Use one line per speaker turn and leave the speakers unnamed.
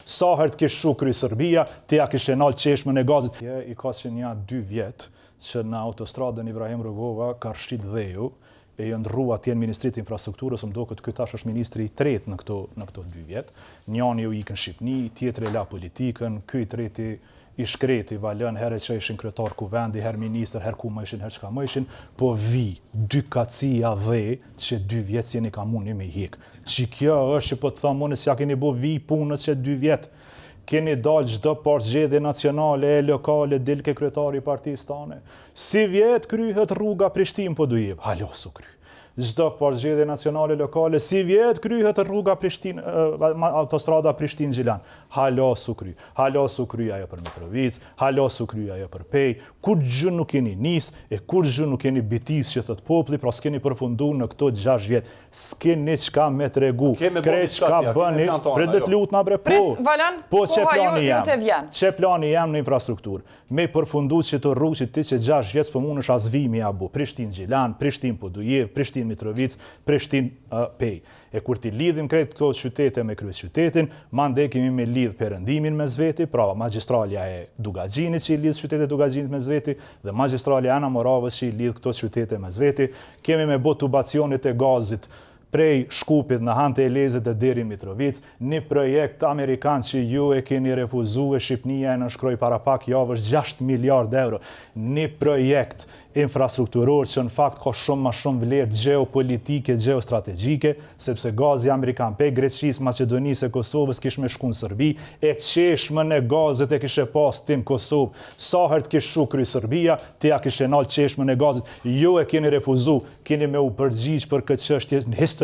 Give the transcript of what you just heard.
Sa herë të kish shukry Serbia, ti ja kishe nal qeshmën e gazit. I ka që nja 2 vjet që në autostradën Ibrahim Rugova ka rshit dheju, e jë ndrua atje në Ministrit të Infrastrukturës, më do këtë ky tash është ministri i tretë në këto 2 vjet. Njani u ikën Shqipni, tjetri la politikën, ky i treti i shkreti valën, herë që ishin kryetar kuvendi, herë ministër, herë ku më ishin, herë çka më ishin, po vi 2 kacia dhe që 2 vjet jeni ka muni me hik. Që kjo është që po të thamë unë se ja keni bo vi punës që 2 vjet. Keni dalë çdo zgjedhje nacionale, lokale, del ke kryetari i partisë tane. Si vjet kryhet rruga Prishtinë po do jep, halo su kry. Çdo zgjedhje nacionale, lokale, si vjet kryhet rruga Prishtinë, autostrada Prishtinë-Gjilan. Halo su kry. Halo su kry ajo për Mitrovic, halo su kry ajo për Pej. Kur gjë nuk keni nis, e kur gjë nuk keni bitis që thot populli, pra s'keni përfundu në këto 6 vjet. S'keni çka me tregu. Krejt çka bëni, pret me të lutna bre po. Po çe plani jam. Çe plani jam në infrastrukturë. Me përfundu që të rrugë që ti që 6 vjet po mundesh as vimi abu. Prishtinë-Gjilan, Prishtinë-Podujev, Prishtinë-Mitrovic, Prishtinë-Pej. E kur ti lidhim krejt këto qytete me kryeqytetin, mande kemi me lidh perëndimin me zveti, pra magjistralja e Dugaxhinit që i lidh qytetet Dugaxhinit me zveti dhe magjistralja Ana Moravës që i lidh këto qytete me zveti. Kemi me bë tubacionit e gazit prej Shkupit në Han të Elezit dhe deri në Mitrovic, një projekt amerikan që ju e keni refuzuar, Shqipnia e nënshkroi para pak javësh 6 miliard euro. Një projekt infrastrukturor që në fakt ka shumë ma shumë vlerë geopolitike, geostrategjike, sepse gazi amerikan pe Greqisë, Maqedonisë e Kosovës kish me shku në Serbi, e qeshmën e gazit e kishe pas ti në Kosovë. Sa herë të kish shukry Serbia, ti ja kishe nal qeshmën e gazit. Ju e keni refuzu, keni me u përgjigj për këtë çështje historikisht.